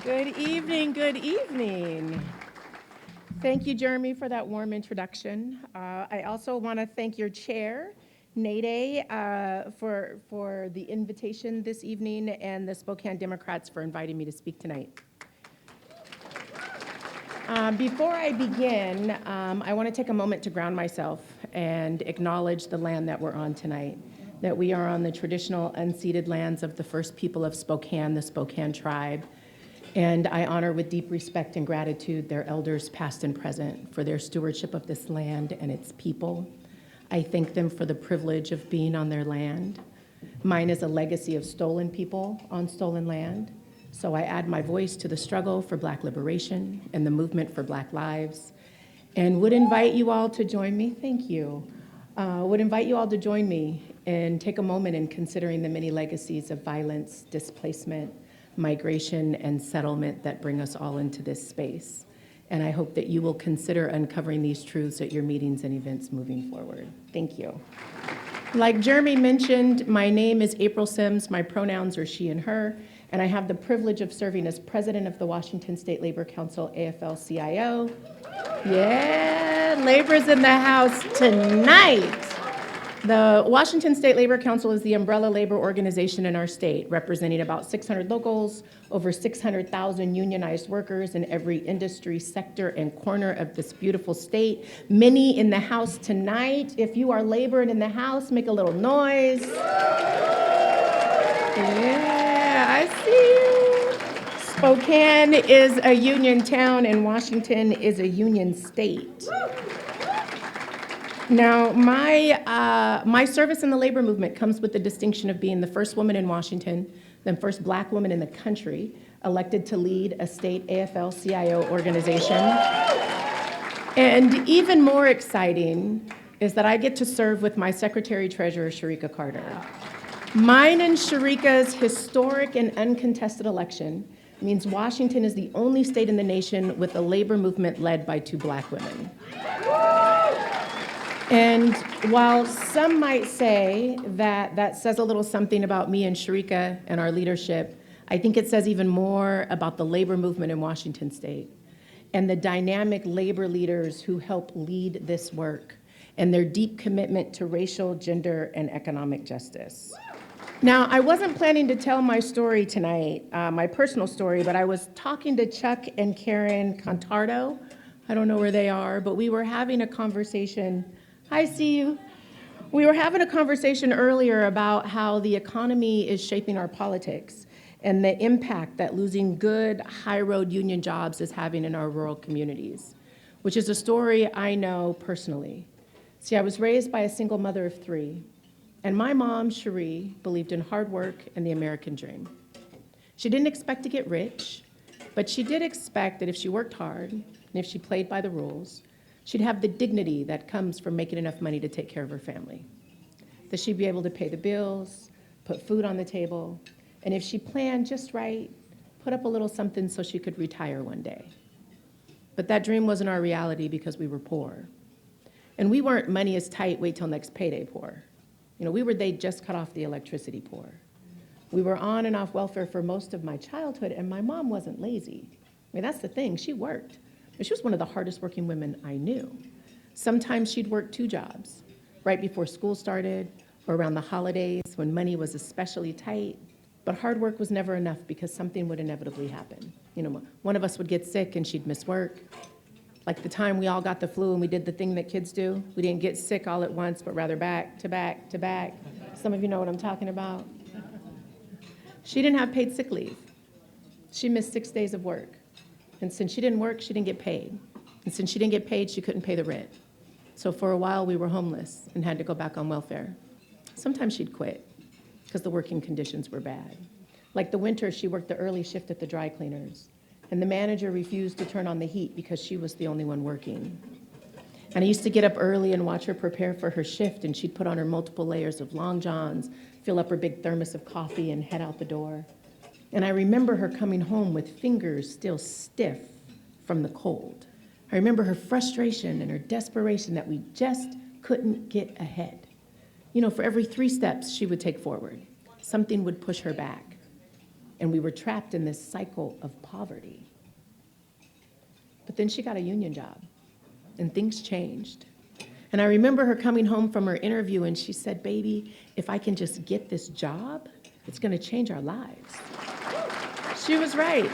Good evening, good evening. Thank you, Jeremy, for that warm introduction. I also want to thank your chair, Nade, for the invitation this evening, and the Spokane Democrats for inviting me to speak tonight. Before I begin, I want to take a moment to ground myself and acknowledge the land that we're on tonight, that we are on the traditional unceded lands of the first people of Spokane, the Spokane tribe. And I honor with deep respect and gratitude their elders, past and present, for their stewardship of this land and its people. I thank them for the privilege of being on their land. Mine is a legacy of stolen people on stolen land. So I add my voice to the struggle for Black liberation and the movement for Black lives, and would invite you all to join me. Thank you. Would invite you all to join me and take a moment in considering the many legacies of violence, displacement, migration, and settlement that bring us all into this space. And I hope that you will consider uncovering these truths at your meetings and events moving forward. Thank you. Like Jeremy mentioned, my name is April Sims. My pronouns are she and her, and I have the privilege of serving as president of the Washington State Labor Council, AFL-CIO. Yeah, labor's in the house tonight. The Washington State Labor Council is the umbrella labor organization in our state, representing about 600 locals, over 600,000 unionized workers in every industry, sector, and corner of this beautiful state. Many in the house tonight. If you are laboring in the house, make a little noise. Yeah, I see you. Spokane is a union town and Washington is a union state. Now, my service in the labor movement comes with the distinction of being the first woman in Washington, the first Black woman in the country, elected to lead a state AFL-CIO organization. And even more exciting is that I get to serve with my Secretary-Treasurer, Sharika Carter. Mine and Sharika's historic and uncontested election means Washington is the only state in the nation with a labor movement led by two Black women. And while some might say that that says a little something about me and Sharika and our leadership, I think it says even more about the labor movement in Washington State and the dynamic labor leaders who help lead this work and their deep commitment to racial, gender, and economic justice. Now, I wasn't planning to tell my story tonight, my personal story, but I was talking to Chuck and Karen Contardo. I don't know where they are, but we were having a conversation. I see you. We were having a conversation earlier about how the economy is shaping our politics and the impact that losing good, high-road union jobs is having in our rural communities, which is a story I know personally. See, I was raised by a single mother of three, and my mom, Cherie, believed in hard work and the American dream. She didn't expect to get rich, but she did expect that if she worked hard and if she played by the rules, she'd have the dignity that comes from making enough money to take care of her family, that she'd be able to pay the bills, put food on the table, and if she planned just right, put up a little something so she could retire one day. But that dream wasn't our reality because we were poor. And we weren't money is tight, wait till next payday poor. We were they just cut off the electricity poor. We were on and off welfare for most of my childhood, and my mom wasn't lazy. That's the thing, she worked. She was one of the hardest working women I knew. Sometimes she'd work two jobs, right before school started or around the holidays when money was especially tight. But hard work was never enough because something would inevitably happen. One of us would get sick and she'd miss work. Like the time we all got the flu and we did the thing that kids do. We didn't get sick all at once, but rather back to back to back. Some of you know what I'm talking about. She didn't have paid sick leave. She missed 6 days of work. And since she didn't work, she didn't get paid. And since she didn't get paid, she couldn't pay the rent. So for a while, we were homeless and had to go back on welfare. Sometimes she'd quit because the working conditions were bad. Like the winter, she worked the early shift at the dry cleaners. And the manager refused to turn on the heat because she was the only one working. And I used to get up early and watch her prepare for her shift, and she'd put on her multiple layers of long johns, fill up her big thermos of coffee, and head out the door. And I remember her coming home with fingers still stiff from the cold. I remember her frustration and her desperation that we just couldn't get ahead. For every 3 steps she would take forward, something would push her back. and we were trapped in this cycle of poverty. But then she got a union job, and things changed. And I remember her coming home from her interview, and she said, "Baby, if I can just get this job, it's going to change our lives." She was right.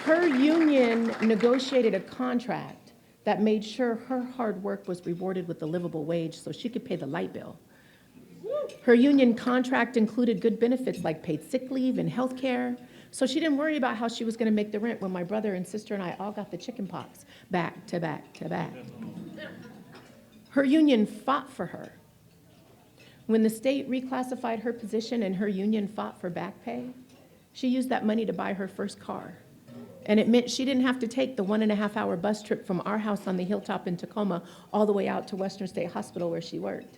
Her union negotiated a contract that made sure her hard work was rewarded with a livable wage so she could pay the light bill. Her union contract included good benefits like paid sick leave and health care, so she didn't worry about how she was going to make the rent when my brother and sister and I all got the chicken pox back to back to back. Her union fought for her. When the state reclassified her position and her union fought for back pay, she used that money to buy her first car. And it meant she didn't have to take the 1.5-hour bus trip from our house on the hilltop in Tacoma all the way out to Western State Hospital where she worked.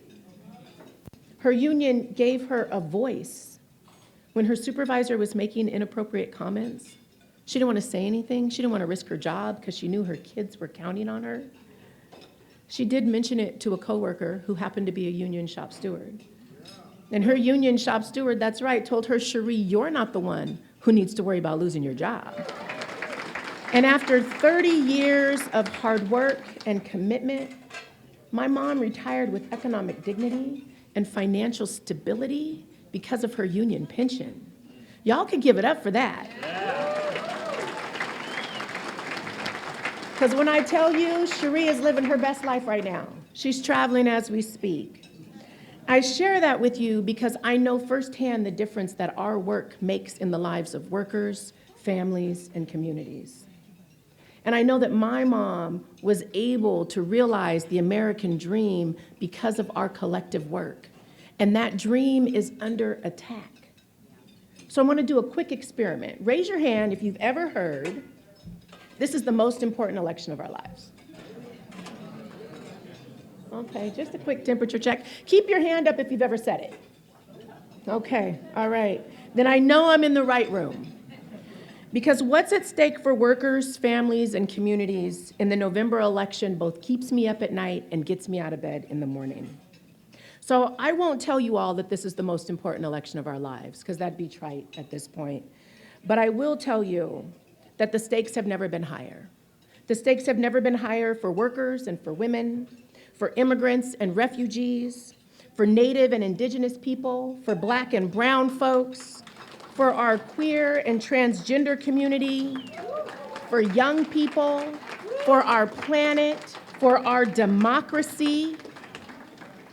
Her union gave her a voice. When her supervisor was making inappropriate comments, she didn't want to say anything. She didn't want to risk her job because she knew her kids were counting on her. She did mention it to a coworker who happened to be a union shop steward. And her union shop steward, that's right, told her, "Cherie, you're not the one who needs to worry about losing your job." And after 30 years of hard work and commitment, my mom retired with economic dignity and financial stability because of her union pension. Y'all can give it up for that. Because when I tell you, Cherie is living her best life right now. She's traveling as we speak. I share that with you because I know firsthand the difference that our work makes in the lives of workers, families, and communities. And I know that my mom was able to realize the American dream because of our collective work. And that dream is under attack. So I'm going to do a quick experiment. Raise your hand if you've ever heard, "This is the most important election of our lives." Okay, just a quick temperature check. Keep your hand up if you've ever said it. Okay, all right. Then I know I'm in the right room. Because what's at stake for workers, families, and communities in the November election both keeps me up at night and gets me out of bed in the morning. So I won't tell you all that this is the most important election of our lives, because that'd be trite at this point. But I will tell you that the stakes have never been higher. The stakes have never been higher for workers and for women, for immigrants and refugees, for Native and Indigenous people, for Black and brown folks, for our queer and transgender community, for young people, for our planet, for our democracy.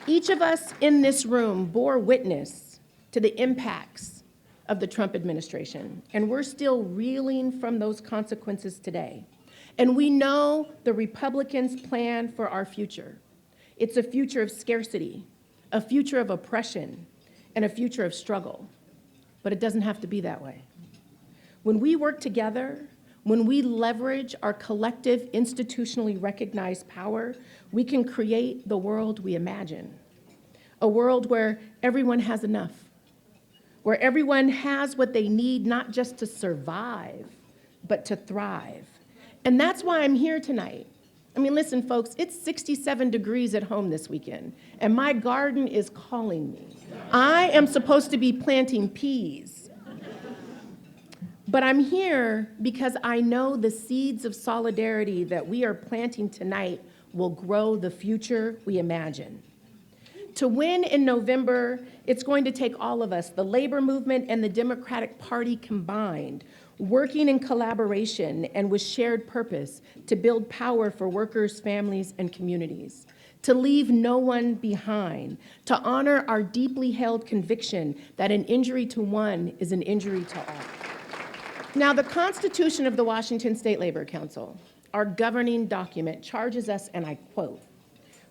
Each of us in this room bore witness to the impacts of the Trump administration, and we're still reeling from those consequences today. And we know the Republicans' plan for our future. It's a future of scarcity, a future of oppression, and a future of struggle. But it doesn't have to be that way. When we work together, when we leverage our collective institutionally recognized power, we can create the world we imagine. A world where everyone has enough, where everyone has what they need not just to survive, but to thrive. And that's why I'm here tonight. I mean, listen, folks, it's 67 degrees at home this weekend, and my garden is calling me. I am supposed to be planting peas. But I'm here because I know the seeds of solidarity that we are planting tonight will grow the future we imagine. To win in November, it's going to take all of us, the labor movement and the Democratic Party combined, working in collaboration and with shared purpose to build power for workers, families, and communities, to leave no one behind, to honor our deeply held conviction that an injury to one is an injury to all. Now, the Constitution of the Washington State Labor Council, our governing document, charges us, and I quote,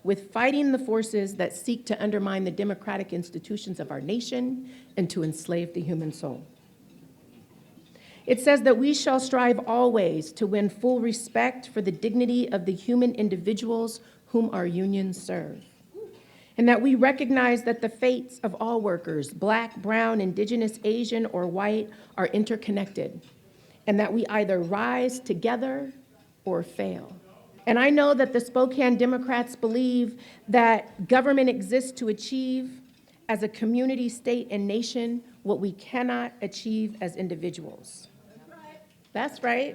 with fighting the forces that seek to undermine the democratic institutions of our nation and to enslave the human soul. It says that we shall strive always to win full respect for the dignity of the human individuals whom our unions serve, and that we recognize that the fates of all workers, Black, brown, Indigenous, Asian, or white, are interconnected, and that we either rise together or fail. And I know that the Spokane Democrats believe that government exists to achieve, as a community, state, and nation, what we cannot achieve as individuals. That's right.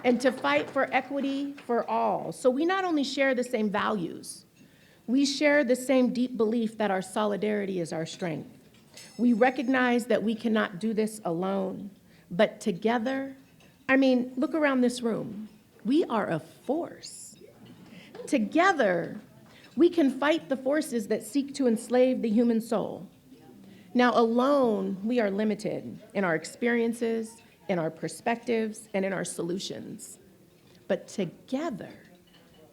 And to fight for equity for all. So we not only share the same values, we share the same deep belief that our solidarity is our strength. We recognize that we cannot do this alone, but together, look around this room. We are a force. Together, we can fight the forces that seek to enslave the human soul. Now, alone, we are limited in our experiences, in our perspectives, and in our solutions. But together,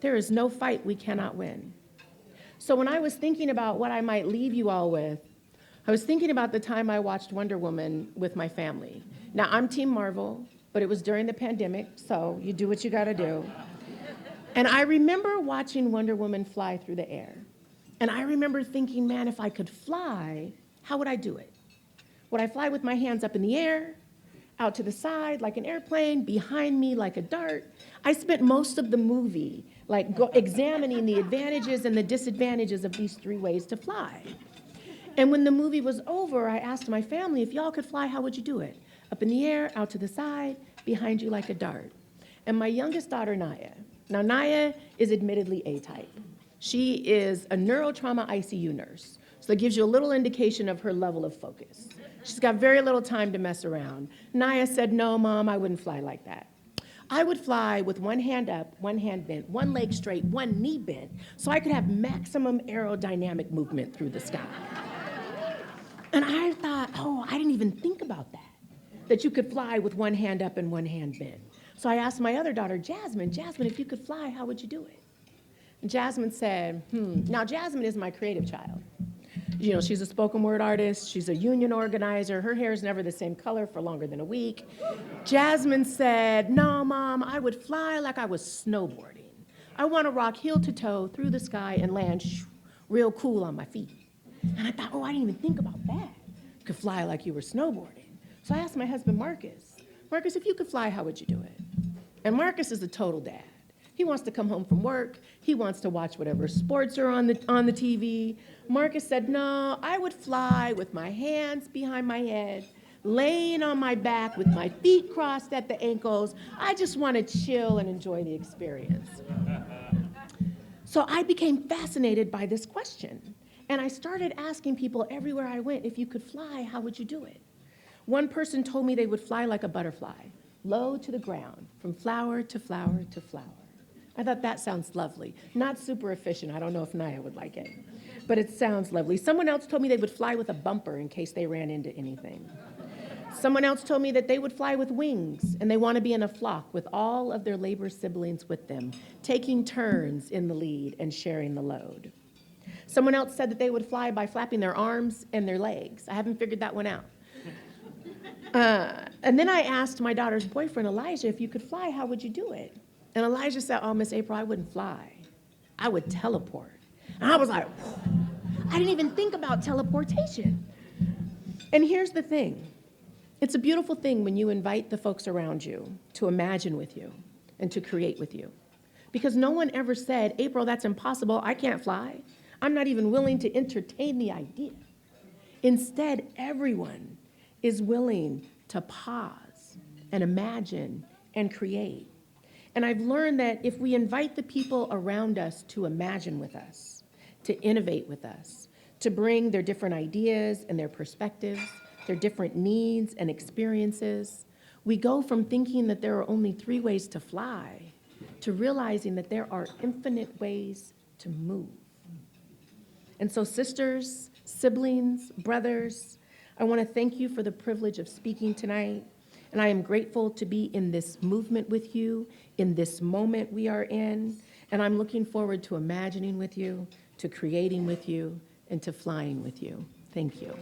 there is no fight we cannot win. So when I was thinking about what I might leave you all with, I was thinking about the time I watched Wonder Woman with my family. Now, I'm Team Marvel, but it was during the pandemic, so you do what you gotta do. And I remember watching Wonder Woman fly through the air. And I remember thinking, man, if I could fly, how would I do it? Would I fly with my hands up in the air, out to the side like an airplane, behind me like a dart? I spent most of the movie examining the advantages and the disadvantages of these three ways to fly. And when the movie was over, I asked my family, if y'all could fly, how would you do it? Up in the air, out to the side, behind you like a dart. And my youngest daughter, Naya. Now, Naya is admittedly A-type. She is a neurotrauma ICU nurse. So that gives you a little indication of her level of focus. She's got very little time to mess around. Naya said, no, Mom, I wouldn't fly like that. I would fly with one hand up, one hand bent, one leg straight, one knee bent, so I could have maximum aerodynamic movement through the sky. And I thought, I didn't even think about that you could fly with one hand up and one hand bent. So I asked my other daughter, Jasmine, if you could fly, how would you do it? And Jasmine said, Now, Jasmine is my creative child. You know, she's a spoken word artist. She's a union organizer. Her hair is never the same color for longer than a week. Jasmine said, no, Mom, I would fly like I was snowboarding. I want to rock heel to toe through the sky and land real cool on my feet. And I thought, I didn't even think about that. You could fly like you were snowboarding. So I asked my husband, Marcus, if you could fly, how would you do it? And Marcus is a total dad. He wants to come home from work. He wants to watch whatever sports are on the TV. Marcus said, no, I would fly with my hands behind my head, laying on my back with my feet crossed at the ankles. I just want to chill and enjoy the experience. So I became fascinated by this question. And I started asking people everywhere I went, if you could fly, how would you do it? One person told me they would fly like a butterfly, low to the ground, from flower to flower to flower. I thought that sounds lovely. Not super efficient. I don't know if Naya would like it, but it sounds lovely. Someone else told me they would fly with a bumper in case they ran into anything. Someone else told me that they would fly with wings, and they want to be in a flock with all of their labor siblings with them, taking turns in the lead and sharing the load. Someone else said that they would fly by flapping their arms and their legs. I haven't figured that one out. And then I asked my daughter's boyfriend, Elijah, if you could fly, how would you do it? And Elijah said, Miss April, I wouldn't fly. I would teleport. And I was like, I didn't even think about teleportation. And here's the thing. It's a beautiful thing when you invite the folks around you to imagine with you and to create with you. Because no one ever said, April, that's impossible. I can't fly. I'm not even willing to entertain the idea. Instead, everyone is willing to pause and imagine and create. And I've learned that if we invite the people around us to imagine with us, to innovate with us, to bring their different ideas and their perspectives, their different needs and experiences, we go from thinking that there are only 3 ways to fly to realizing that there are infinite ways to move. And so sisters, siblings, brothers, I want to thank you for the privilege of speaking tonight. And I am grateful to be in this movement with you, in this moment we are in. And I'm looking forward to imagining with you, to creating with you, and to flying with you. Thank you.